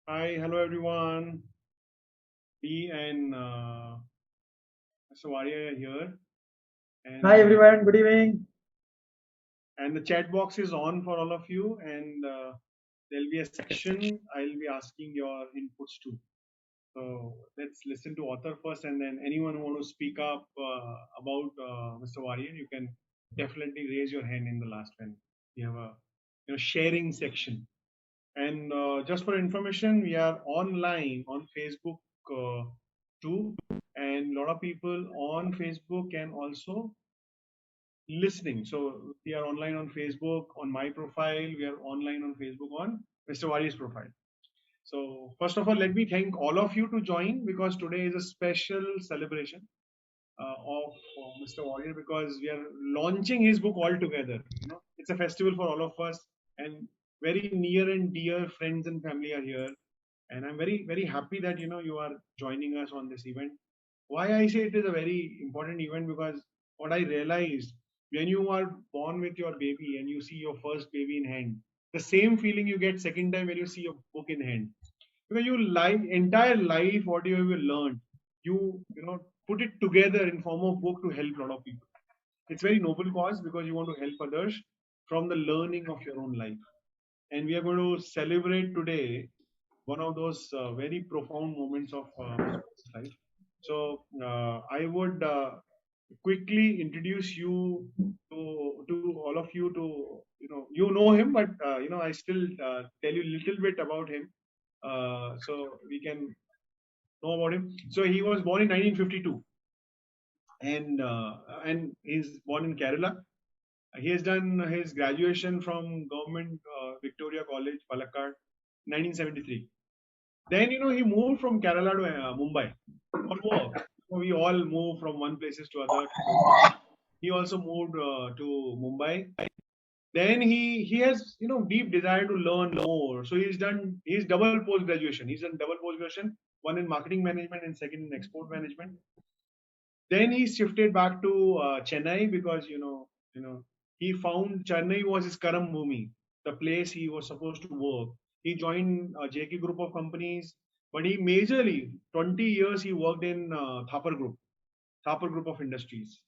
Hi, hello everyone. B and Mr. Warrior are here, Hi and everyone, good evening. the chat box is on for all of you, and there'll be a section I'll be asking your inputs to. So let's listen to author first, and then anyone who want to speak up about Mr. Warrior, you can definitely raise your hand in the last when we have a sharing section. And just for information, we are online on Facebook too, and a lot of people on Facebook can also listening. So we are online on Facebook on my profile. We are online on Facebook on Mr. Wari's profile. So first of all, let me thank all of you to join because today is a special celebration of Mr. Warrior because we are launching his book all together. It's a festival for all of us, and very near and dear friends and family are here. And I'm very happy that you are joining us on this event. Why I say it is a very important event because what I realized when you are born with your baby and you see your first baby in hand, the same feeling you get second time when you see your book in hand because you life entire life what you have learned you put it together in form of book to help a lot of people. It's very noble cause because you want to help others from the learning of your own life, and we are going to celebrate today one of those very profound moments of life. So I would quickly introduce you to all of you to you know him, but I still tell you a little bit about him so we can know about him. So he was born in 1952, and he's born in Kerala. He has done his graduation from Government Victoria College, Palakkad, 1973. Then he moved from Kerala to Mumbai for work. So we all move from one places to other. He also moved to Mumbai. Then he has deep desire to learn more. So he's double post graduation. He's done double post graduation, one in marketing management and second in export management. Then he shifted back to Chennai because he found Chennai was his Karam Bhumi, the place he was supposed to work. He joined a JK group of companies, but he majorly 20 years he worked in Thapar Group of Industries.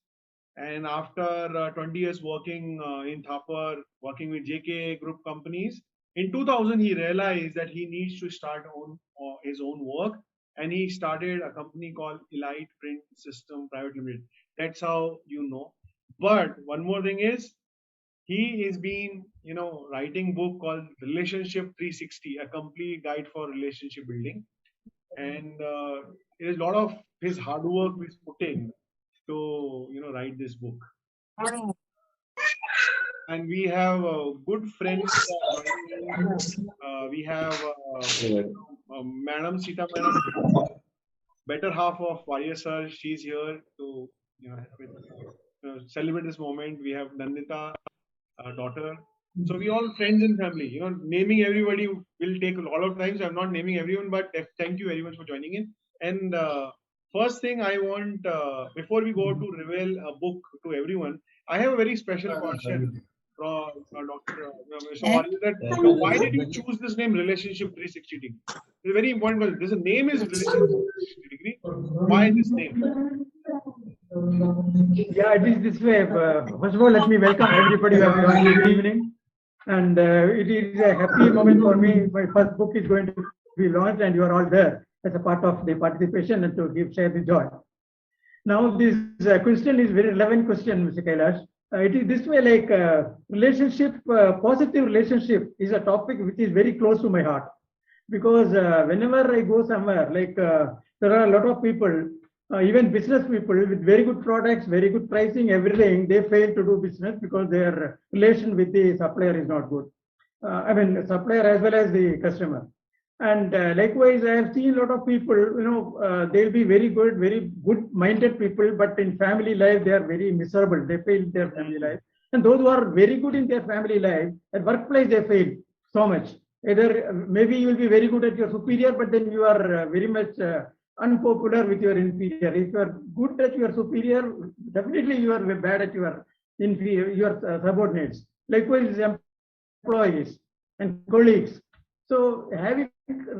And after 20 years working in Thapar, working with JK group companies, in 2000 he realized that he needs to start his own work, and he started a company called Elite Print System Private Limited. That's how you know. But one more thing is he is been writing book called Relationship 360, a complete guide for relationship building, and there is a lot of his hard work he's putting to write this book. And we have good friends joining in. We have Madam Sita Madam, better half of Warrior Sir. She's here to with, celebrate this moment. We have Nandita, daughter. So we all friends and family. Naming everybody will take a lot of time. So I'm not naming everyone, but thank you very much for joining in. And first thing I want, before we go to reveal a book to everyone, I have a very special question from Dr. Mr. Warrior that why did you choose this name Relationship 360 degree? It's a very important question. This name is Relationship 360 degree. Why this name? Yeah, it is this way. First of all, let me welcome everybody who have joined. Good evening. And it is a happy moment for me. My first book is going to be launched, and you are all there as a part of the participation and to share the joy. Now, this question is very relevant question, Mr. Kailash. It is this way, like relationship, positive relationship is a topic which is very close to my heart because whenever I go somewhere, like there are a lot of people, even business people with very good products, very good pricing, everything, they fail to do business because their relation with the supplier is not good. I mean, supplier as well as the customer. And likewise, I have seen a lot of people, they'll be very good minded people, but in family life, they are very miserable. They fail in their family life. And those who are very good in their family life, at workplace, they fail so much. Either maybe you will be very good at your superior, but then you are very much unpopular with your inferior. If you are good at your superior, definitely you are bad at your inferior, your subordinates. Likewise, employees and colleagues. So having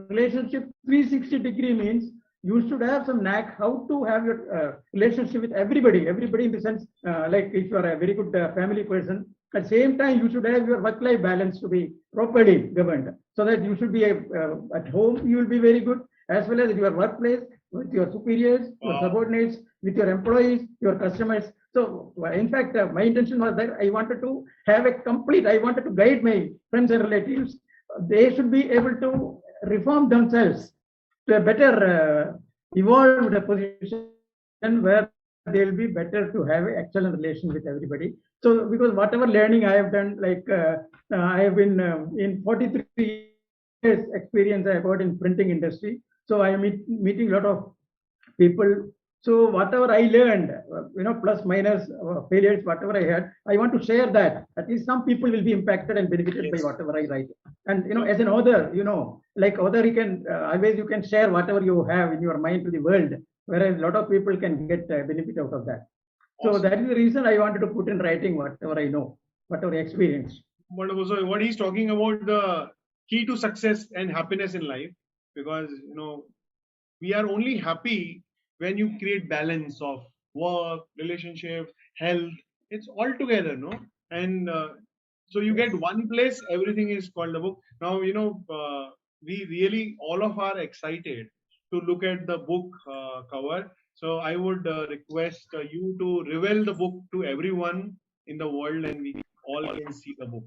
relationship 360-degree means you should have some knack how to have your relationship with everybody. Everybody in the sense, like if you are a very good family person, at the same time you should have your work-life balance to be properly governed, so that you should be at home. You will be very good, as well as your workplace with your superiors, your subordinates, with your employees, your customers. So, in fact, my intention was that I wanted to have a complete. I wanted to guide my friends and relatives. They should be able to reform themselves to a better evolved position where they'll be better to have an excellent relation with everybody. So because whatever learning I have done, like I have been in 43 years experience I got in printing industry. So I am meeting a lot of people. So whatever I learned, plus minus failures, whatever I had, I want to share that. At least some people will be impacted and benefited by whatever I write. And as an author, like author, you can always you can share whatever you have in your mind to the world, whereas a lot of people can get benefit out of that. So that is the reason I wanted to put in writing whatever I know, whatever I experienced. Wonderful. So what he's talking about, the key to success and happiness in life, because we are only happy when you create balance of work, relationships, health. It's all together, no? And so you get one place, everything is called a book. Now, we really, all of are excited to look at the book cover. So I would request you to reveal the book to everyone in the world, and we all can see the book.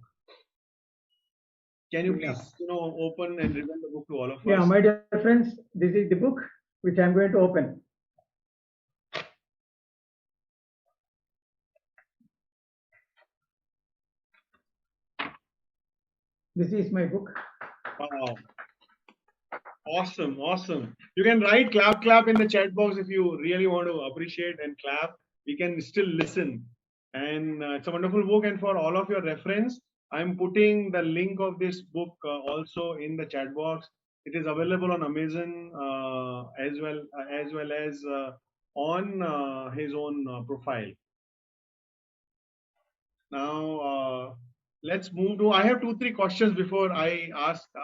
Can you please, open and reveal the book to all of us? Yeah, my dear friends, this is the book which I'm going to open. This is my book. Wow. Awesome. You can write clap in the chat box if you really want to appreciate and clap. We can still listen. And it's a wonderful book. And for all of your reference, I'm putting the link of this book also in the chat box. It is available on Amazon as well as on his own profile. Now let's move to. I have 2-3 questions before I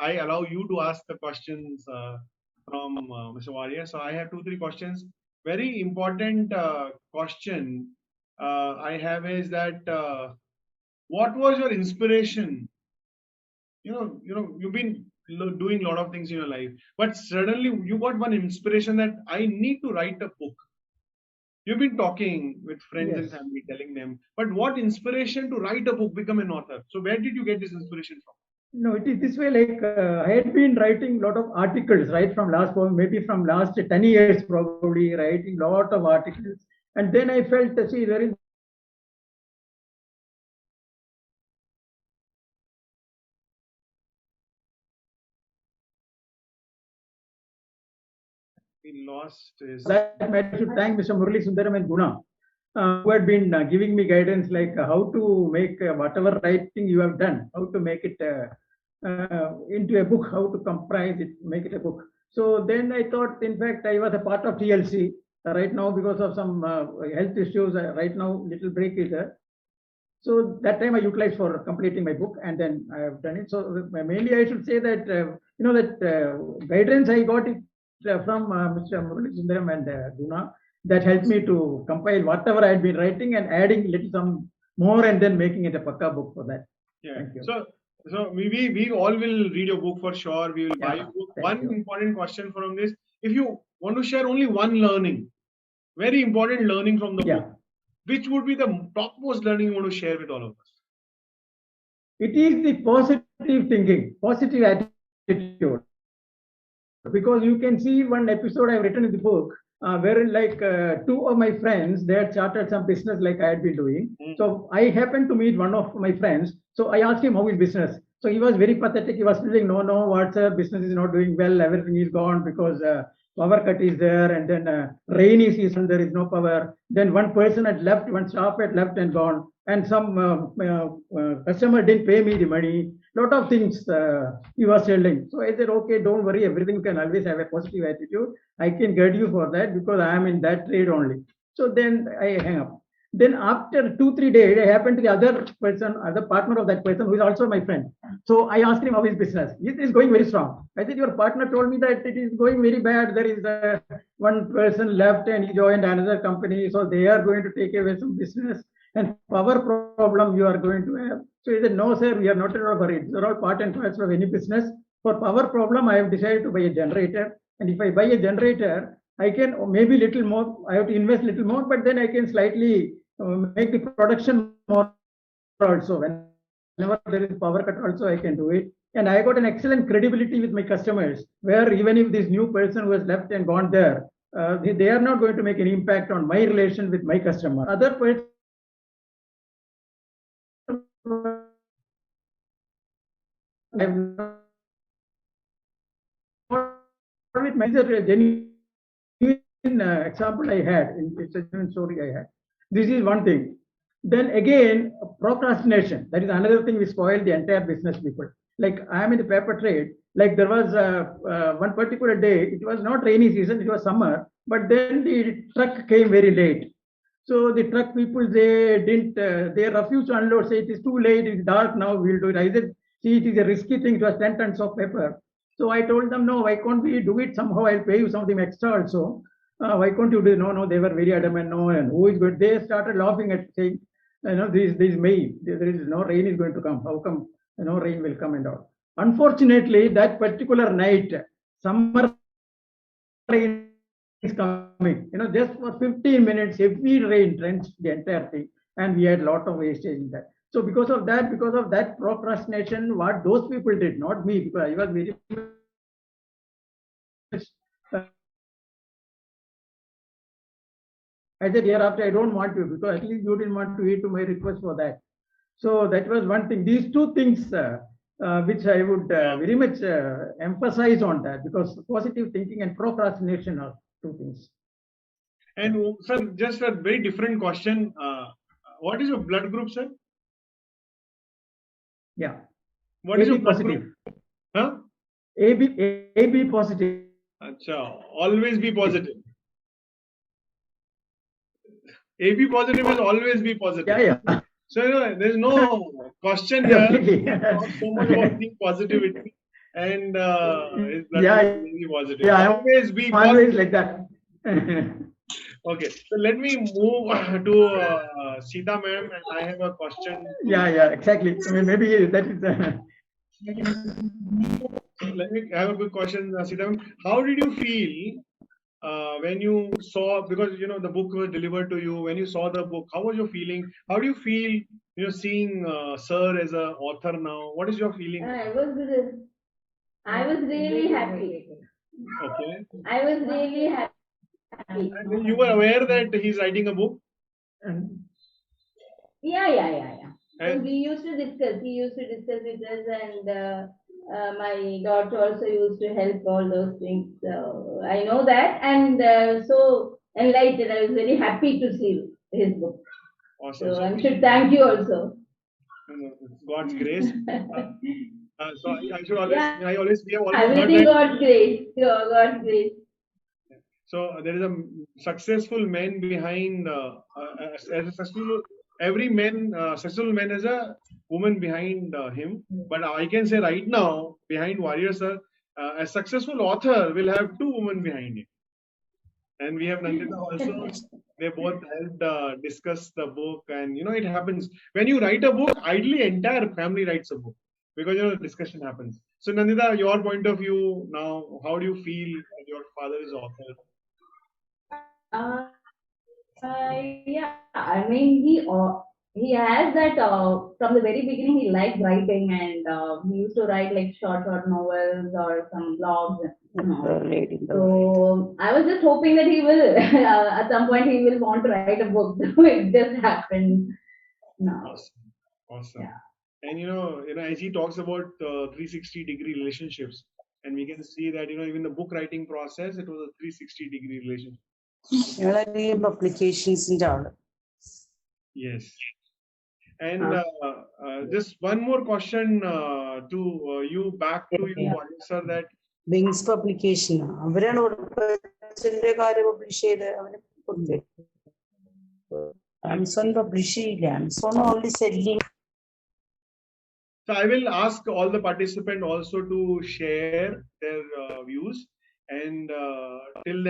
allow you to ask the questions from Mr. Warrior. So I have 2-3 questions. Very important question I have is that what was your inspiration? You've been doing a lot of things in your life, but suddenly you got one inspiration that I need to write a book. You've been talking with friends and family, telling them, but what inspiration to write a book, become an author? So where did you get this inspiration from? No, it is this way. Like I had been writing a lot of articles, right, from maybe from last 10 years, probably writing a lot of articles, and then I felt, see, there is We lost his. That I should thank Mr. Murali Sundaram and Guna, who had been giving me guidance, like how to make whatever writing you have done, how to make it into a book, how to comprise it, make it a book. So then I thought, in fact, I was a part of TLC right now because of some health issues. Right now, little break is there. So that time I utilized for completing my book, and then I have done it. So mainly I should say that guidance I got it from Mr. Murali Sundaram and Guna, that helped me to compile whatever I had been writing and adding little some more, and then making it a pakka book for that. Yeah. Thank you. So we all will read your book for sure. We will buy your book. One important question from this: if you want to share only one learning, very important learning from the book, which would be the topmost learning you want to share with all of us? It is the positive thinking, positive attitude. Because you can see one episode I've written in the book, wherein like 2 of my friends, they had started some business like I had been doing. So I happened to meet one of my friends. So I asked him how is business. So he was very pathetic. He was saying, no, what's business is not doing well. Everything is gone because power cut is there, and then rainy season there is no power. Then one person had left, one staff had left and gone, and some customer didn't pay me the money. Lot of things he was telling. So I said, okay, don't worry, everything can always have a positive attitude. I can guide you for that because I am in that trade only. So then I hang up. Then after 2-3 days, I happened to the other person, other partner of that person, who is also my friend. So I asked him how his business. It is going very strong. I said, your partner told me that it is going very bad. There is one person left and he joined another company. So they are going to take away some business and power problem you are going to have. So he said, no, sir, we are not at all worried. These are all part and parcel of any business. For power problem, I have decided to buy a generator. And if I buy a generator, I can maybe little more, I have to invest little more, but then I can slightly make the production more also. Whenever there is power cut also, I can do it. And I got an excellent credibility with my customers, where even if this new person who has left and gone there, they are not going to make any impact on my relation with my customer. Other person with my genuine example I had, it's a genuine story I had. This is one thing. Then again, procrastination. That is another thing which spoiled the entire business people. Like I am in the paper trade. Like there was one particular day, it was not rainy season, it was summer, but then the truck came very late. So the truck people, they didn't, they refused to unload, say it is too late, it's dark now, we'll do it. I said, see, it is a risky thing, it was 10 tons of paper. So I told them, no, why can't we do it somehow? I'll pay you something extra also. Why can't you do it? No, they were very adamant, no, and who is good? They started laughing at saying, this May, there is no rain is going to come. How come no rain will come and all? Unfortunately, that particular night, summer rain is coming. Just for 15 minutes, heavy rain drenched the entire thing, and we had a lot of wastage in that. So because of that procrastination, what those people did, not me, because I was very I said, hereafter I don't want to, because at least you didn't want to eat to my request for that. So that was one thing. These two things which I would very much emphasize on that, because positive thinking and procrastination are two things. And sir, just a very different question. What is your blood group, sir? Yeah. What is your blood group? Huh? AB positive. Achha, always be positive. AB positive will always be positive. Yeah. So there's no question here. Not so much about being positivity and be positive. Yeah, always be always like that. Okay, so let me move to Sita ma'am, and I have a question. Yeah, exactly. I mean, maybe that is. So let me have a quick question, Sita ma'am. How did you feel when you saw, because the book was delivered to you, when you saw the book, how was your feeling? How do you feel seeing sir as an author now? What is your feeling? I was really happy. Okay. I was really happy. And you were aware that he's writing a book? Yeah. So we used to discuss. He used to discuss with us, and my daughter also used to help all those things. So I know that, and so enlightened. I was very happy to see his book. Awesome. So I should thank you also. It's God's grace. So I should always, Yeah. I always, we have always Everything God's grace. God's grace. So there is a successful man behind, as a successful, every man, successful man has a woman behind him. But I can say right now, behind Warrior sir, a successful author will have two women behind him. And we have Nandita also. They both helped discuss the book, and it happens when you write a book. Ideally, entire family writes a book because discussion happens. So Nandita, your point of view now, how do you feel that your father is author? Yeah, I mean he has that from the very beginning. He liked writing, and he used to write like short novels or some blogs. So I was just hoping that he will at some point he will want to write a book. It just happened now. Awesome. Yeah. And as he talks about 360-degree relationships, and we can see that even the book writing process, it was a 360-degree relationship. Publications in Java. Yes. And just one more question to you, back to you, sir, that Wings publication. Amazon publishing, Amazon only selling. So I will ask all the participants also to share their views, and till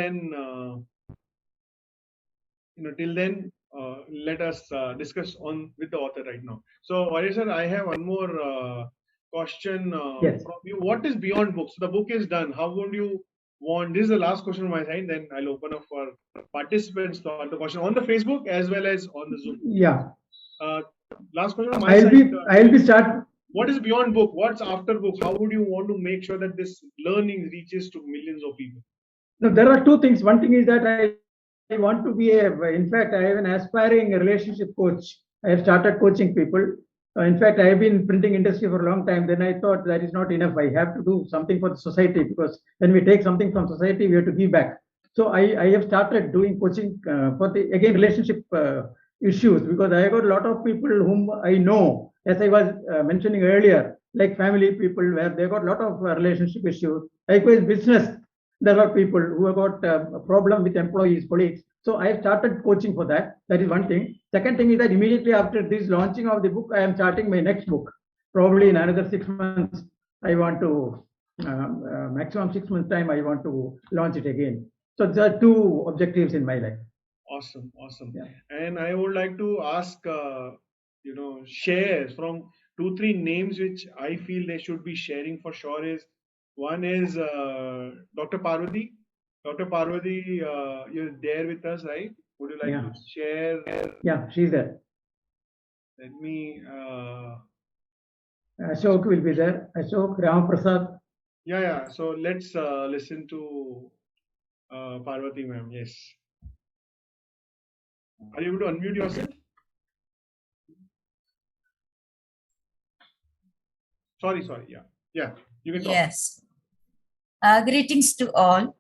then, let us discuss on with the author right now. So, Warrior sir, I have one more question Yes. from you. What is beyond books? So the book is done. How would you want? This is the last question on my side. Then I'll open up for participants to ask the question on the Facebook as well as on the Zoom. Yeah. Last question on my side. I'll be start. What is beyond book? What's after books? How would you want to make sure that this learning reaches to millions of people? No, there are two things. One thing is that I want to be in fact, I have an aspiring relationship coach. I have started coaching people. In fact, I have been in printing industry for a long time. Then I thought that is not enough. I have to do something for the society, because when we take something from society, we have to give back. So I have started doing coaching for the, again, relationship issues, because I got a lot of people whom I know, as I was mentioning earlier, like family people, where they got a lot of relationship issues. Likewise, business, there are people who have got a problem with employees, colleagues. So I have started coaching for that. That is one thing. Second thing is that immediately after this launching of the book, I am starting my next book. Probably in another 6 months, I want to, maximum 6 months time, I want to launch it again. So there are two objectives in my life. Awesome, awesome. Yeah. And I would like to ask, shares from 2-3 names which I feel they should be sharing for sure. Is one is Dr. Parvathy. Dr. Parvathy, you're there with us, right? Would you like to share? Yeah, she's there. Let me. Ashok will be there. Ashok, Ram Prasad. Yeah. So let's listen to Parvathy ma'am. Yes. Are you able to unmute yourself? Sorry. Yeah. You can talk. Yes. Greetings to all.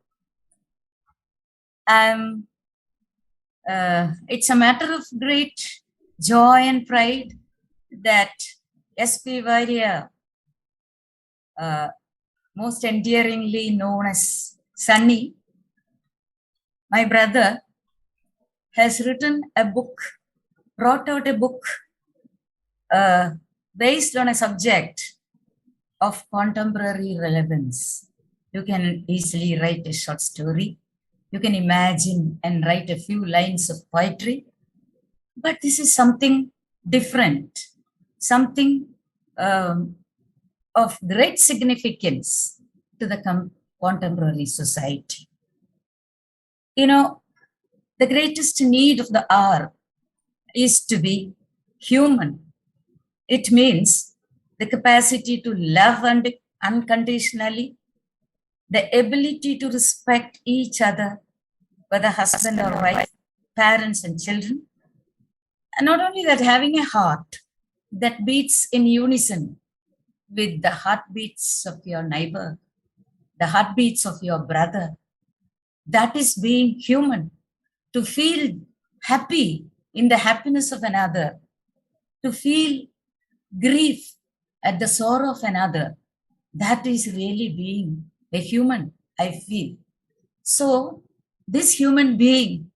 It's a matter of great joy and pride that S.P Warrier, most endearingly known as Sunny, my brother, has written a book, brought out a book based on a subject of contemporary relevance. You can easily write a short story. You can imagine and write a few lines of poetry. But this is something different, something of great significance to the contemporary society. You know, the greatest need of the hour is to be human. It means the capacity to love unconditionally, the ability to respect each other, whether husband or wife, parents and children. And not only that, having a heart that beats in unison with the heartbeats of your neighbor, the heartbeats of your brother. That is being human. To feel happy in the happiness of another, to feel grief at the sorrow of another, that is really being a human, I feel. So this human being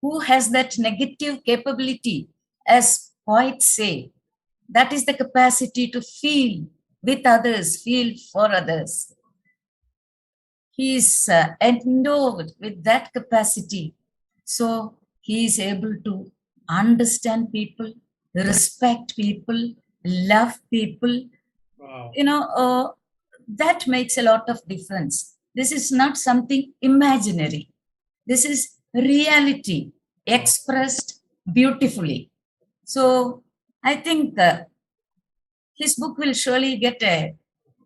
who has that negative capability, as poets say, that is the capacity to feel with others, feel for others. He is endowed with that capacity. So he is able to understand people, respect people, love people. Wow. You know, that makes a lot of difference. This is not something imaginary. This is reality expressed beautifully. So I think his book will surely get a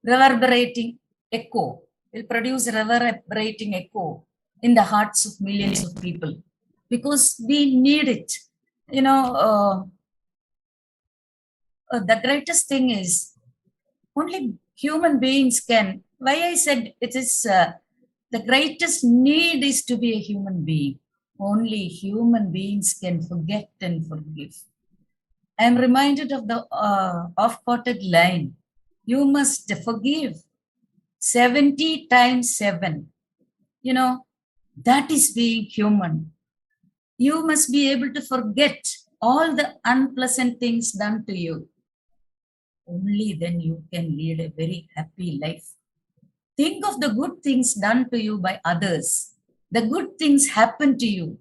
reverberating echo, will produce a reverberating echo in the hearts of millions of people, because we need it. You know, the greatest thing is only human beings can. Why I said it is the greatest need is to be a human being. Only human beings can forget and forgive. I am reminded of the oft-quoted line, you must forgive 70 times 7. You know, that is being human. You must be able to forget all the unpleasant things done to you. Only then you can lead a very happy life. Think of the good things done to you by others. The good things happen to you.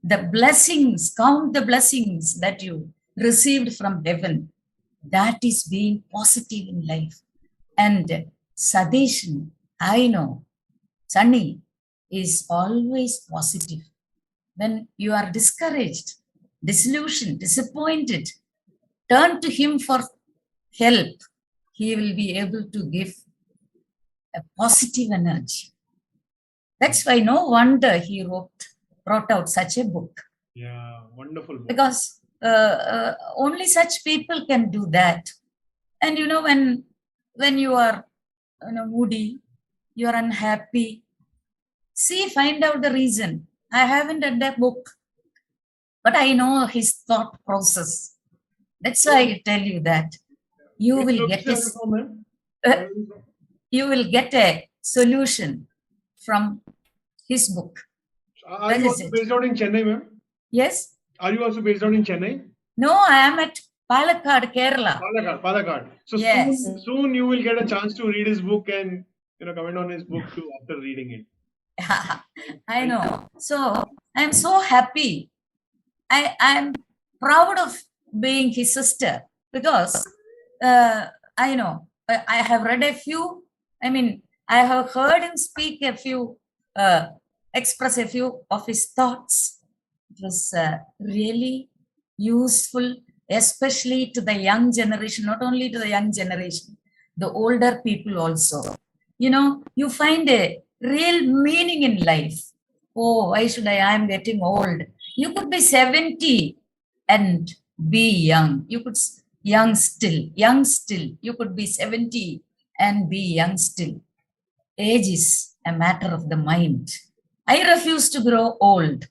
The blessings, count the blessings that you received from heaven. That is being positive in life. And Sadeshan, I know, Sunny is always positive. When you are discouraged, disillusioned, disappointed, turn to him for help. He will be able to give a positive energy. That's why no wonder he brought out such a book. Yeah, wonderful book. Because only such people can do that. And you know, when you are moody, you are unhappy, find out the reason. I haven't read that book, but I know his thought process. That's why I tell you that you will get a solution from his book. Are you also based out in Chennai, ma'am? Yes. Are you also based out in Chennai? No, I am at Palakkad, Kerala. Palakkad. So yes. soon you will get a chance to read his book and comment on his book too after reading it. I know. So I am so happy. I am proud of being his sister because I know I have read a few. I mean, I have heard him speak a few, express a few of his thoughts. It was really useful, especially to the young generation, not only to the young generation, the older people also. You find a real meaning in life. Oh, why should I am getting old. You could be 70 and be young. You could young still. You could be 70 and be young still. Age is a matter of the mind. I refuse to grow old.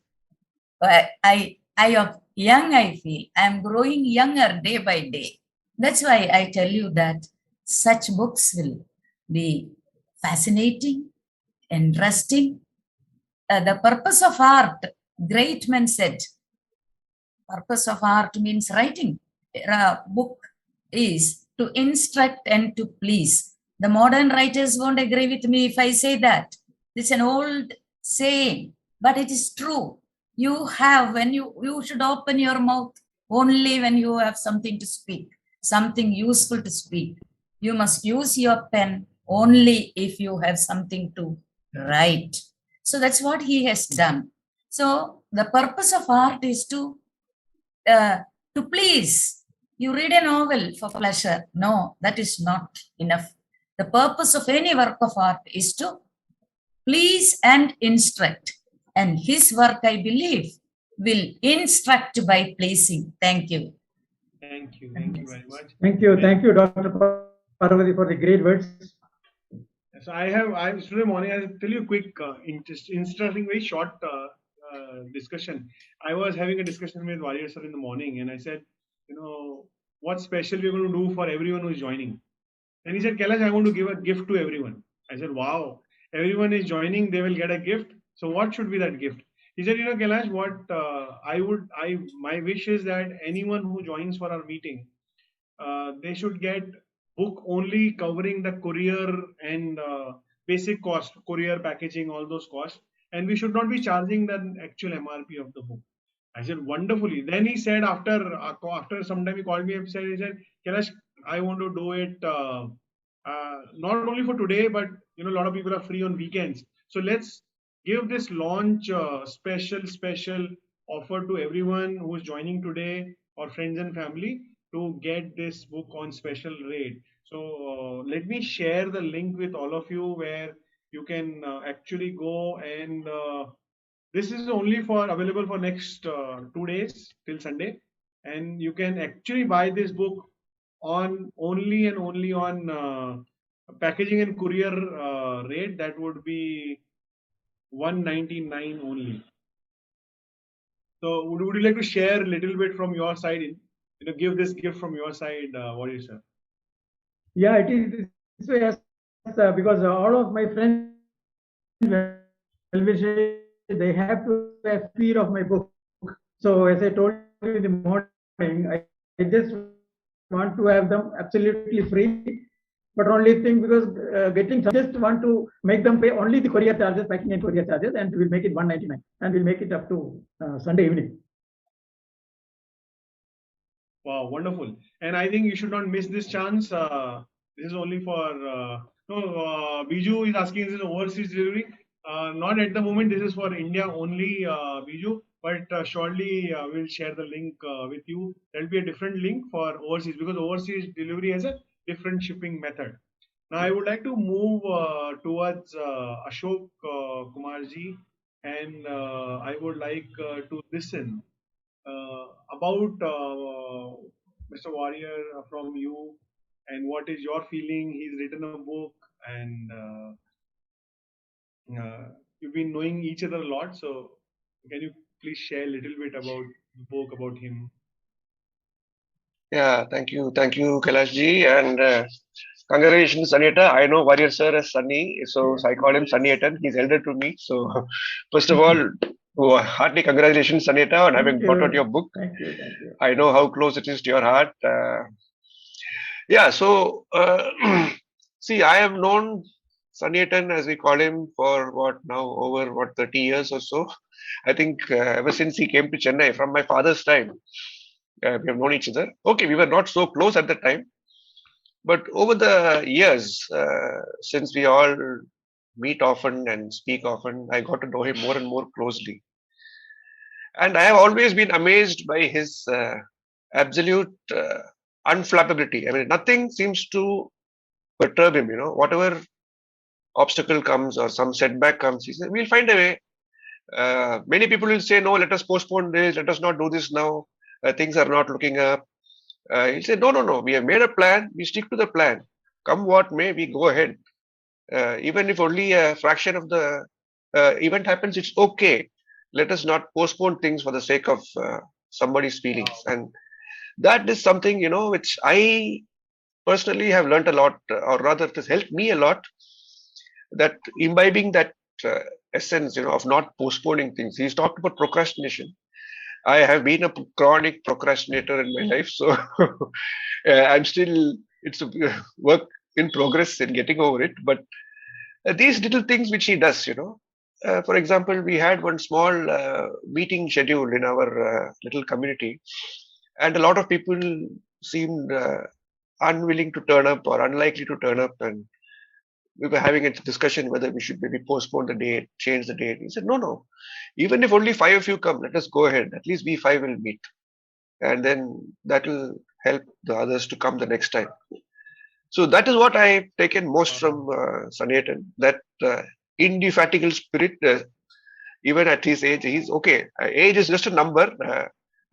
I am young, I feel. I am growing younger day by day. That's why I tell you that such books will be fascinating, interesting. The purpose of art, great men said, purpose of art means writing. A book is to instruct and to please. The modern writers won't agree with me if I say that. It's an old saying, but it is true. You should open your mouth only when you have something to speak, something useful to speak. You must use your pen only if you have something to write. So that's what he has done. So the purpose of art is to please. You read a novel for pleasure. No, that is not enough. The purpose of any work of art is to please and instruct. And his work, I believe, will instruct by pleasing. Thank you. Thank you. Thank you very much. Thank you. Thank you, Dr. Parvathy, for the great words. So today morning, I'll tell you a quick, interesting, very short discussion. I was having a discussion with Warrior sir in the morning, and I said, what special we're going to do for everyone who's joining. And he said, Kailash, I want to give a gift to everyone. I said, wow, everyone is joining, they will get a gift. So what should be that gift? He said, Kailash, what my wish is that anyone who joins for our meeting, they should get book only covering the courier and basic cost, courier, packaging, all those costs. And we should not be charging the actual MRP of the book. I said, wonderfully. Then he said, after some time, he called me and he said, Kailash, I want to do it not only for today, but a lot of people are free on weekends. So let's give this launch special offer to everyone who is joining today or friends and family to get this book on special rate. So let me share the link with all of you where you can actually go and this is only available for next 2 days till Sunday, and you can actually buy this book on only on packaging and courier rate. That would be $199 only. So would you like to share a little bit from your side? Give this gift from your side, Warrior sir. Yeah, it is this way, because all of my friends, they have to have fear of my book. So as I told you in the morning, I just want to have them absolutely free. But only thing, because getting some, just want to make them pay only the courier charges, packing and courier charges, and we'll make it 199, and we'll make it up to Sunday evening. Wow, wonderful. And I think you should not miss this chance. This is only for, Biju is asking, is this overseas delivery? Not at the moment, this is for India only, Biju, but surely we'll share the link with you. There'll be a different link for overseas, because overseas delivery has a different shipping method. Now, I would like to move towards Ashok Kumarji, and I would like to listen about Mr. Warrior from you, and what is your feeling. He's written a book, and you've been knowing each other a lot. So, can you please share a little bit about the book, about him? Yeah, thank you, Kailash ji, and congratulations, Sanita. I know Warrior sir as Sunny, so I call him Sunnyatan. He's elder to me. So, first of all, heartily congratulations, Sanita, on having brought out your book. Thank you, thank you. I know how close it is to your heart. Yeah, so see, I have known Sunnyatan, as we call him, for over 30 years or so. I think ever since he came to Chennai from my father's time. We have known each other. Okay, we were not so close at the time, but over the years, since we all meet often and speak often, I got to know him more and more closely. And I have always been amazed by his absolute unflappability. I mean, nothing seems to perturb him, whatever obstacle comes or some setback comes, he says, we'll find a way. Many people will say, no, let us postpone this, let us not do this now. Things are not looking up. He said, no, we have made a plan. We stick to the plan. Come what may, we go ahead. Even if only a fraction of the event happens, it's okay. Let us not postpone things for the sake of somebody's feelings. And that is something, which I personally have learned a lot, or rather it has helped me a lot, that imbibing that essence, of not postponing things. He's talked about procrastination. I have been a chronic procrastinator in my life, so I'm still, it's a work in progress in getting over it. But these little things which he does, for example, we had one small meeting scheduled in our little community, and a lot of people seemed unwilling to turn up or unlikely to turn up, and we were having a discussion whether we should maybe postpone the date, change the date. He said, no. Even if only 5 of you come, let us go ahead. At least we 5 will meet. And then that will help the others to come the next time. So that is what I've taken most from Sanatan, that indefatigable spirit, even at his age, he's okay. Age is just a number.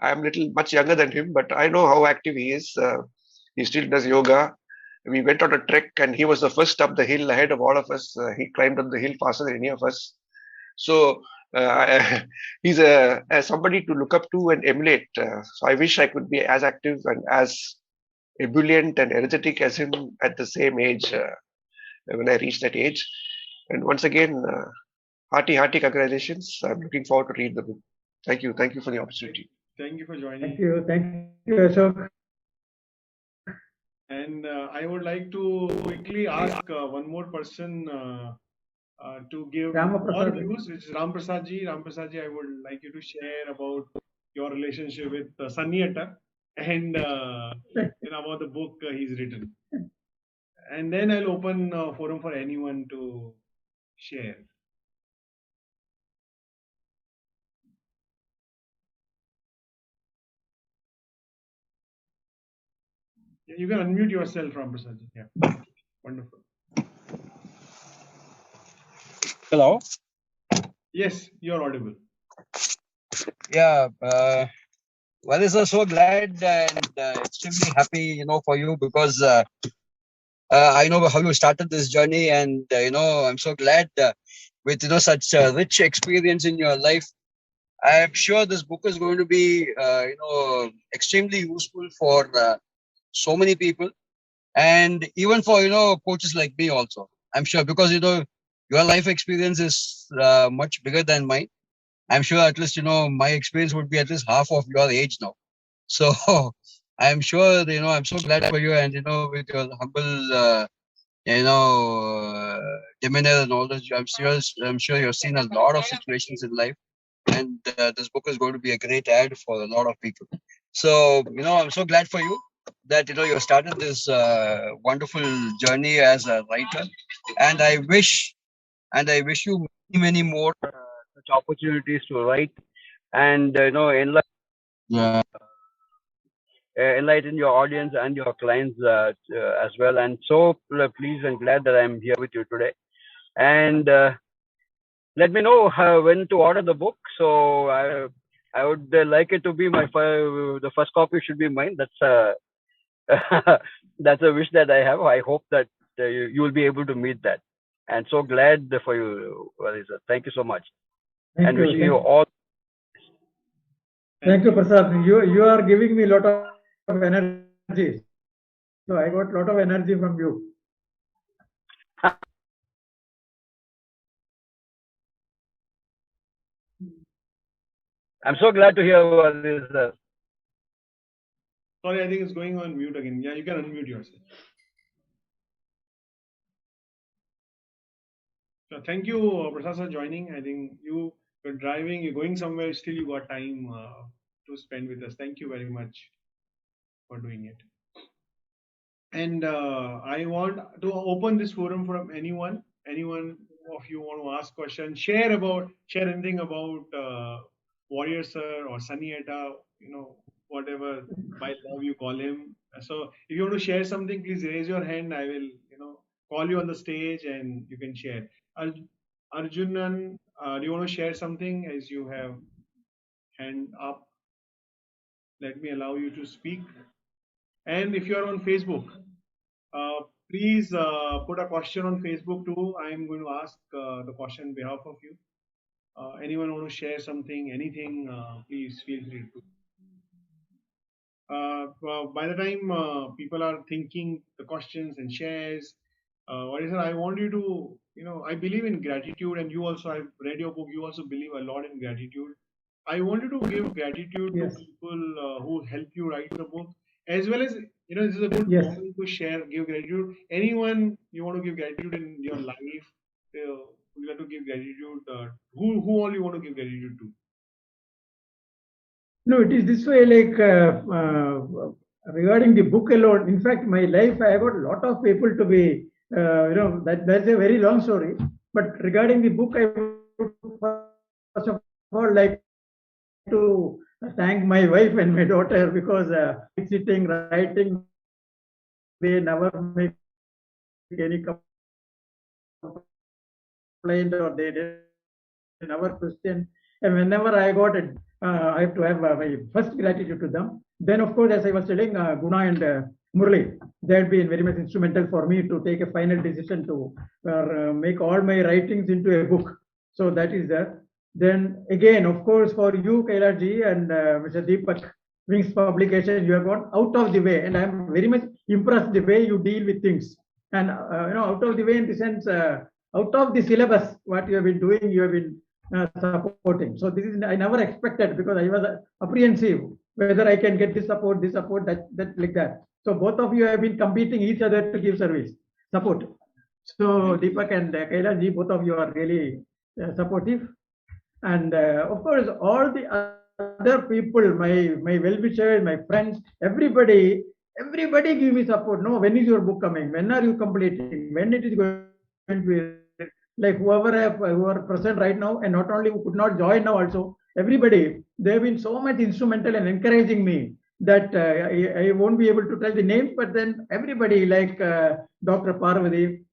I'm much younger than him, but I know how active he is. He still does yoga. We went on a trek, and he was the first up the hill ahead of all of us. He climbed up the hill faster than any of us. So he's somebody to look up to and emulate. So I wish I could be as active and as ebullient and energetic as him at the same age when I reach that age. And once again, hearty congratulations. I'm looking forward to read the book. Thank you for the opportunity. Thank you for joining. Thank you, Ashok. And I would like to quickly ask one more person to give more views, which is Ram Prasad ji. Ram Prasad ji, I would like you to share about your relationship with Sannyata and about the book he's written. And then I'll open forum for anyone to share. You can unmute yourself, Ram Prasad ji. Yeah, wonderful. Hello. Yes, you're audible. Yeah. Well, is so glad and extremely happy, for you, because I know how you started this journey, and I'm so glad with such rich experience in your life. I am sure this book is going to be extremely useful for so many people, and even for coaches like me also. I'm sure, because your life experience is much bigger than mine. I'm sure at least, my experience would be at least half of your age now. So I'm sure, I'm so glad for you, and, with your humble, demeanor and all that, I'm sure you've seen a lot of situations in life, and this book is going to be a great ad for a lot of people. So, I'm so glad for you that, you started this wonderful journey as a writer, and I wish you many more such opportunities to write and, enlighten your audience and your clients as well. And so pleased and glad that I'm here with you today. And let me know when to order the book. So I would like it to be the first copy should be mine. That's that's a wish that I have. I hope that you will be able to meet that. And so glad for you, Walisa. Thank you so much. And wishing you all. Thank you, Prasad. You are giving me a lot of energy. So I got a lot of energy from you. I'm so glad to hear this. Sorry, I think it's going on mute again. Yeah, you can unmute yourself. So thank you, Prasad, for joining. I think you're driving, you're going somewhere, still you got time to spend with us. Thank you very much for doing it. And I want to open this forum for anyone of you want to ask questions, share anything about Warrior Sir or Sunny Etta, whatever by love you call him. So if you want to share something, please raise your hand. I will, call you on the stage and you can share. Arjunan, do you want to share something as you have hand up? Let me allow you to speak. And if you are on Facebook, please put a question on Facebook too. I'm going to ask the question on behalf of you. Anyone want to share something, anything, please feel free to. By the time people are thinking the questions and shares, what is it? I want you to, I believe in gratitude, and you also, I've read your book, you also believe a lot in gratitude. I want you to give gratitude to people who help you write the book, as well as, this is a good moment to share, give gratitude. Anyone you want to give gratitude in your life, you have to give gratitude. Who all you want to give gratitude to? No, it is this way, like regarding the book alone. In fact, my life, I got a lot of people to be, that's a very long story. But regarding the book, I would first of all like to thank my wife and my daughter, because sitting, writing, they never make any complaint, or they never question. And whenever I got it, I have to have my first gratitude to them. Then, of course, as I was telling, Guna and Murli, they had been very much instrumental for me to take a final decision to make all my writings into a book. So that is there. Then again, of course, for you, Kailash ji, and Mr. Deepak, Wings Publication, you have gone out of the way, and I am very much impressed the way you deal with things. And out of the way in the sense, out of the syllabus, what you have been doing, you have been supporting. So this is, I never expected, because I was apprehensive whether I can get this support, that like that. So both of you have been competing each other to give service, support. So Deepak and Kailash ji, both of you are really supportive. And of course, all the other people, my well-wishers, my friends, everybody give me support. No, when is your book coming? When are you completing? When it is going to be? Like who are present right now, and not only who could not join now also, everybody, they have been so much instrumental in encouraging me that I won't be able to tell the names, but then everybody, like Dr. Parvathy,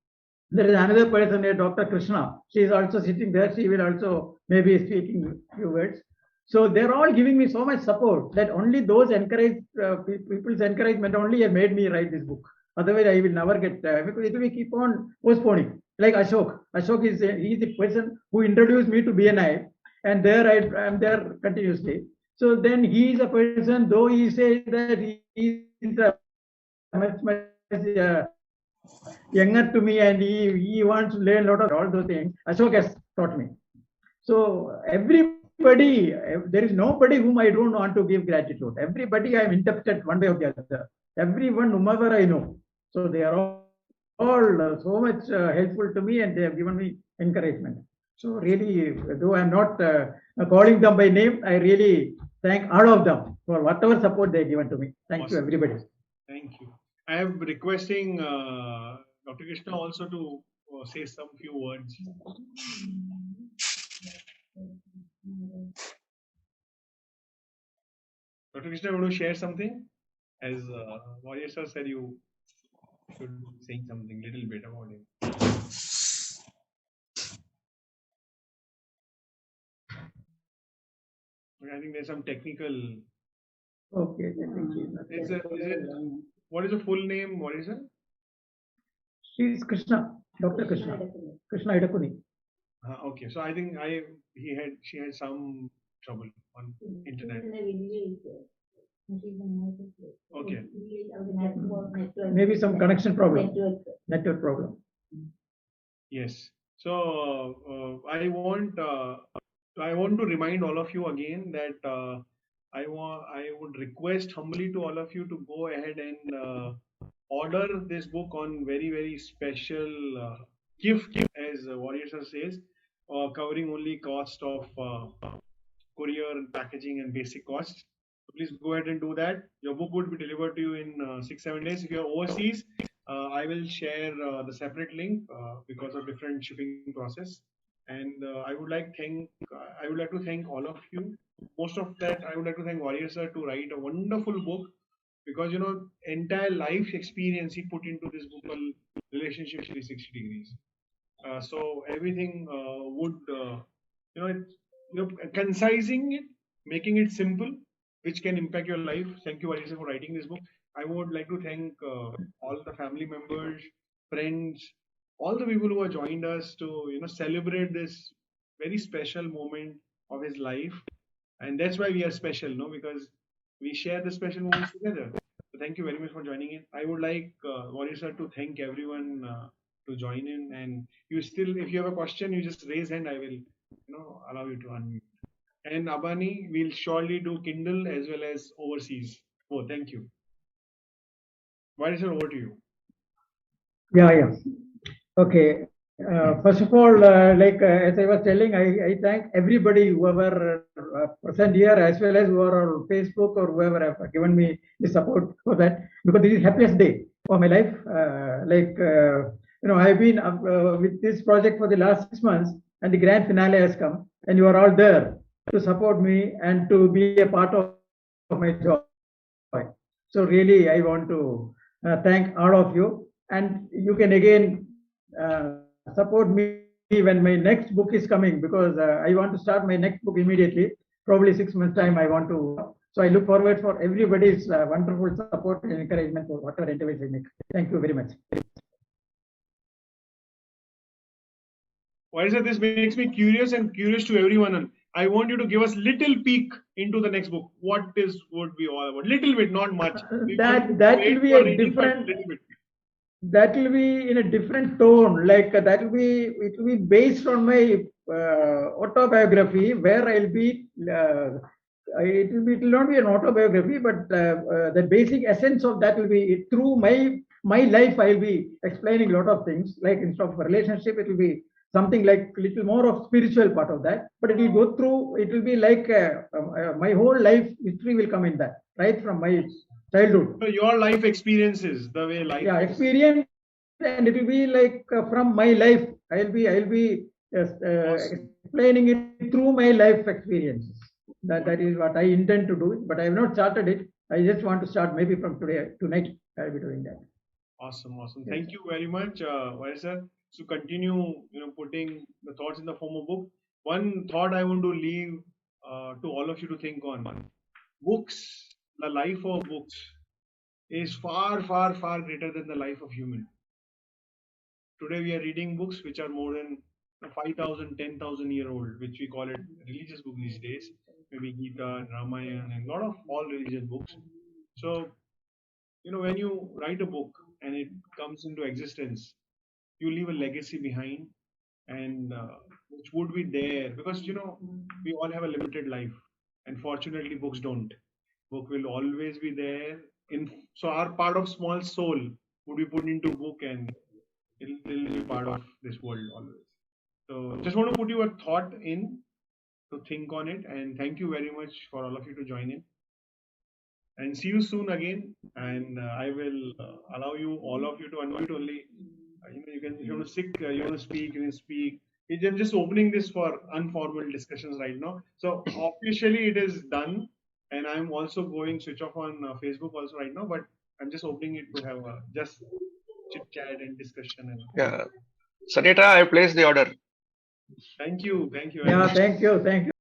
there is another person here, Dr. Krishna. She is also sitting there. She will also maybe speaking a few words. So they're all giving me so much support that only those people's encouragement only have made me write this book. Otherwise, I will never get, because it will keep on postponing. Like Ashok. Ashok is he is the person who introduced me to BNI, and there I am there continuously. So then he is a person, though he says that he is much younger to me, and he wants to learn a lot of all those things. Ashok has taught me. So everybody there is nobody whom I don't want to give gratitude. Everybody I am indebted one way or the other. Everyone, whomever I know. So they are all so much helpful to me, and they have given me encouragement. So really, though I'm not calling them by name, I really thank all of them for whatever support they have given to me. Thank you, everybody. Thank you. I am requesting Dr. Krishna also to say some few words. Dr. Krishna, want to share something? As Warrior sir said, you should say something little bit about him. I think there's some technical. Okay. What is the full name? What is it? She is Krishna, Dr. Krishna. Krishna Edakkunni. Okay, so I think she had some trouble on internet. Okay. Maybe some connection problem. Network problem. Yes. So I want to remind all of you again that I would request humbly to all of you to go ahead and order this book on very special gift, as Warrior sir says, covering only cost of courier, packaging, and basic costs. So please go ahead and do that. Your book would be delivered to you in 6-7 days. If you are overseas, I will share the separate link because of different shipping process. And I would like to thank all of you. Most of that, I would like to thank Warrior sir to write a wonderful book, because entire life experience he put into this book called Relationship 360 Degrees. So everything would concising it, making it simple, which can impact your life. Thank you, Arisa, for writing this book. I would like to thank all the family members, friends, all the people who have joined us to celebrate this very special moment of his life. And that's why we are special, no? Because we share the special moments together. So thank you very much for joining in. I would like Warisa to thank everyone to join in. And if you have a question, you just raise hand. I will allow you to unmute. And Abani will surely do Kindle as well as overseas. Oh, thank you. Warisa, over to you. Yeah. Okay. First of all, as I was telling, I thank everybody whoever present here, as well as who are on Facebook or whoever have given me the support for that, because this is happiest day for my life. I've been with this project for the last 6 months, and the grand finale has come, and you are all there to support me and to be a part of my joy. So really, I want to thank all of you, and you can again support me when my next book is coming, because I want to start my next book immediately, probably 6 months time. So I look forward for everybody's wonderful support and encouragement for whatever endeavors I make. Thank you very much. Why is it? This makes me curious to everyone. I want you to give us little peek into the next book. What this would be all about? Little bit, not much. That will be a different. That will be in a different tone. It will be based on my autobiography, where I'll be. It will not be an autobiography, but the basic essence of that will be through my life. I'll be explaining a lot of things. Like instead of relationship, it will be something like little more of spiritual part of that. But it will go through. It will be like my whole life history will come in that, right from my childhood. So your life experiences, the way life. Yeah, experience, and it will be like from my life. I'll be explaining it through my life experiences. That is what I intend to do, but I have not started it. I just want to start maybe from tonight. I'll be doing that. Awesome. Thank you very much, Vaisa. So continue, putting the thoughts in the form of book. One thought I want to leave to all of you to think on: books, the life of books, is far greater than the life of human. Today we are reading books which are more than 5,000, 10,000 year old, which we call it religious book these days. Maybe Gita and Ramayana and a lot of all religious books. So, when you write a book and it comes into existence, you leave a legacy behind. and which would be there, because we all have a limited life, and fortunately books don't. Book will always be there. So our part of small soul would be put into book, and it'll be part of this world always. So just want to put you a thought in to think on it, and thank you very much for all of you to join in. And see you soon again. And I will allow you, all of you, to unmute only. You can, if you want to speak, you want to speak, you can speak. I'm just opening this for informal discussions right now. So officially it is done, and I'm also going switch off on Facebook also right now. But I'm just opening it to have just chit chat and discussion. And Yeah, Sanita, I place the order. thank you. Yeah, thank you.